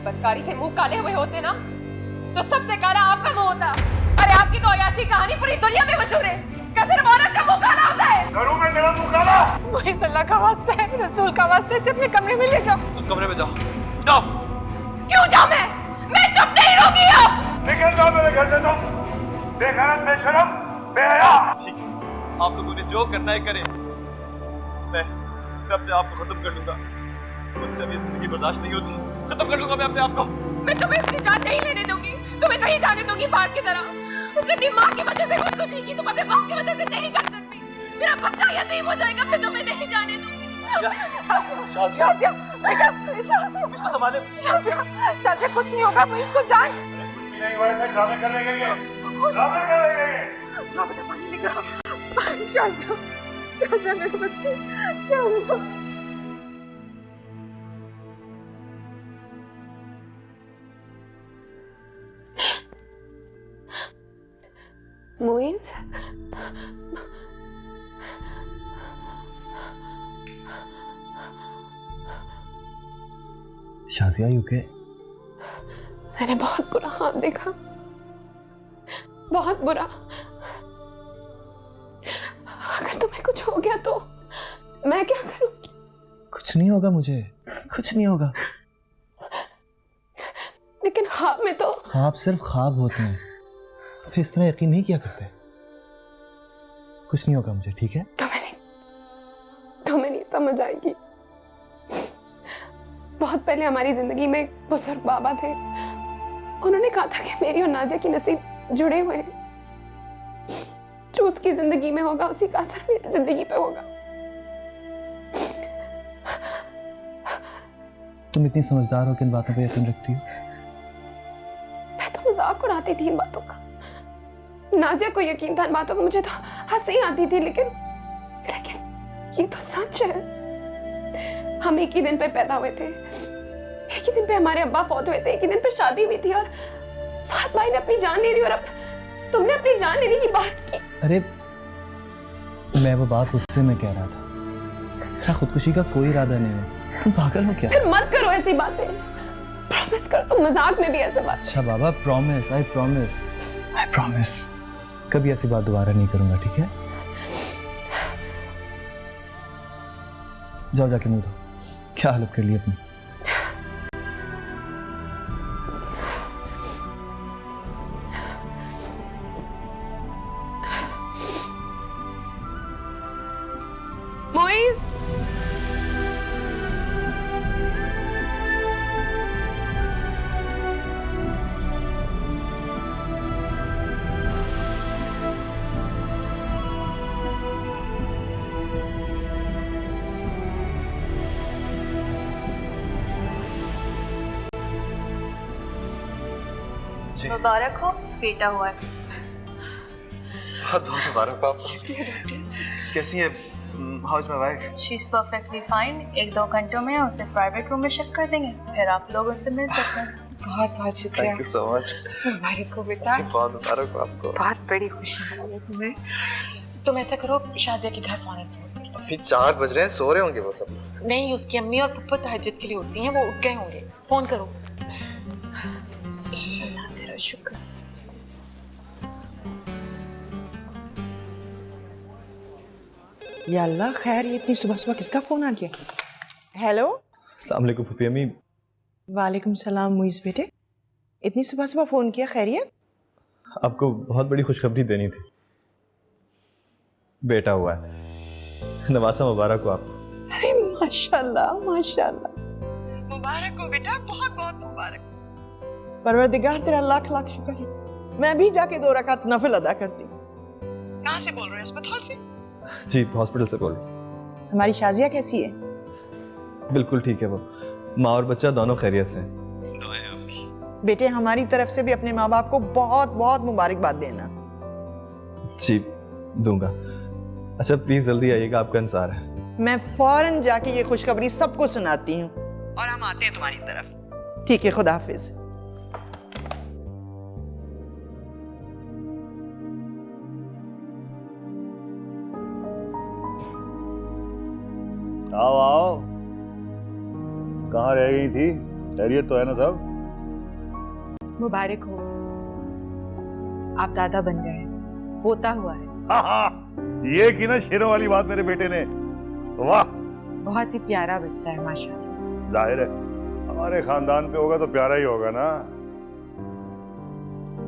बदकारी से मुंह काले हुए होते ना तो सबसे काला आपका मुंह होता। अरे आपकी तो अयाशी कहानी पूरी दुनिया में मशहूर है कि सिर्फ औरत का मुंह काला होता है। करूं मैं तेरा मुंह काला? मुइज़, अल्लाह का वास्ता है, रसूल का वास्ता है, इसे अपने कमरे में ले जाओ। तुम कमरे में जाओ। जाओ। क्यों जाऊं मैं चुप नहीं रहूंगी अब। निकल जाओ मेरे घर से तुम, बेगैरत, बेशरम, बेहया। ठीक है, आप लोगों ने जो करना है करें। मैं अपने आप को खत्म कर लूंगा। मुझसे अब ये जिंदगी बर्दाश्त नहीं होती। खत्म कर लूंगा मैं अपने आप को। मैं तुम्हें अपनी जान नहीं लेने दूंगी, तुम्हें नहीं जाने दूंगी फाद की तरह। उसने अपनी माँ की वजह से खुद को नहीं की, तुम अपने बाप की वजह से नहीं कर सकती। मेरा बच्चा यतीम हो जाएगा, फिर तुम्हें नहीं जाने दूंगी। शाज़िया, बेटा, शाज़िया, इसको संभाले। शाज़िया, कुछ नहीं होगा, मुइज़ को जान। कुछ भी नहीं हुआ, ऐसे ड्रामे करने गई है, ड्रामे करने गई है। बेटा, पानी लेकर आओ। शाज़िया, शाज़िया, मेरे बच्चे, शाज़िया। मुइज़, शाज़िया, यू के? मैंने बहुत बुरा ख्वाब देखा, बहुत बुरा। अगर तुम्हें कुछ हो गया तो मैं क्या करूंगी? कुछ नहीं होगा मुझे, कुछ नहीं होगा। लेकिन ख्वाब में तो। ख्वाब सिर्फ ख्वाब होते हैं, फिर इस तरह यकीन नहीं किया करते। कुछ नहीं होगा मुझे, ठीक है? तुम्हें नहीं समझ आएगी। बहुत पहले हमारी जिंदगी में एक बुजुर्ग बाबा थे। उन्होंने कहा था कि मेरी और नाजिया की नसीब जुड़े हुए हैं। जो उसकी जिंदगी में होगा उसी का असर मेरी जिंदगी पे होगा। तुम इतनी समझदार हो कि इन बातों पे यकीन रखती हो? मैं तो मजाक उड़ाती थी इन बातों का। नाजिया को यकीन था इन बातों का, मुझे तो हंसी आती थी। लेकिन ये तो सच है। हम एक ही दिन पे पैदा हुए थे, एक ही दिन पे हमारे अब्बा फौत हुए थे, एक ही दिन पे शादी हुई थी, और फात भाई ने अपनी जान ले ली और अब तुमने अपनी जान लेने की बात की। अरे मैं वो बात गुस्से में कह रहा था, खुदकुशी का कोई इरादा नहीं है। तुम पागल हो क्या? फिर मत करो ऐसी बातें। प्रॉमिस करो, तुम मजाक में भी ऐसे बात। अच्छा बाबा, प्रॉमिस, आई प्रॉमिस कभी ऐसी बात दोबारा नहीं करूंगा, ठीक है? जाओ जाके मुंह धो। क्या हालत कर ली अपनी? मुइज़, मुबारक हो, बेटा हुआ है। बहुत बहुत मुबारक हो आपको। कैसी है? How is my wife? She is perfectly fine. 1-2 घंटों में उसे प्राइवेट रूम में शिफ्ट कर देंगे, फिर आप लोग उससे मिल सकते हैं। बहुत बहुत शुक्रिया। Thank you so much. मुबारक हो बेटा, बहुत मुबारक हो आपको। बहुत बड़ी खुशी है तुम्हें। तुम ऐसा करो, शाज़िया के घर फौरन से फोन कर दो। अभी 4 बज रहे हैं, सो रहे होंगे वो सब। नहीं, उसकी अम्मी और पप्पा तहज्जुद के लिए उठती हैं, वो उठ गए होंगे। फोन करो। अल्लाह तेरा शुक्र। या अल्लाह, खैर, ये इतनी सुबह सुबह किसका फोन आ गया? हेलो। अस्सलाम वालेकुम फूफी अम्मी। वालेकुम सलाम मुइज़ बेटे, इतनी सुबह सुबह फोन किया, खैरियत? आपको बहुत बड़ी खुशखबरी देनी थी। बेटा हुआ है। नवासा मुबारक हो आपको। अरे माशाल्लाह माशाल्लाह, मुबारक हो बेटा, बहुत बहुत मुबारक। परवरदिगार तेरा लाख लाख शुक्र है। मैं भी जाके 2 रकात नफल अदा करती। कहाँ से बोल रहे हैं? अस्पताल से? जी, हॉस्पिटल से बोल रहा हमारी शाज़िया कैसी है? हूँ। बिल्कुल ठीक है वो। माँ और बच्चा दोनों खैरियत से हैं। दुआएं आपकी। बेटे, हमारी तरफ से भी अपने माँ बाप को बहुत बहुत मुबारकबाद देना। जी दूंगा। अच्छा प्लीज जल्दी आइएगा, आपका इंतजार है। मैं फौरन जाके ये खुशखबरी सबको सुनाती हूँ और हम आते हैं तुम्हारी तरफ। ठीक है, खुदा हाफिज। आओ आओ, कहाँ रह गई थी? खैरियत तो है ना सब? मुबारक हो, आप दादा बन गए हैं, पोता हुआ है। हाँ हाँ, ये की ना शेरों वाली बात मेरे बेटे ने। वाह, बहुत ही प्यारा बच्चा है माशाल्लाह। जाहिर है हमारे खानदान पे होगा तो प्यारा ही होगा ना।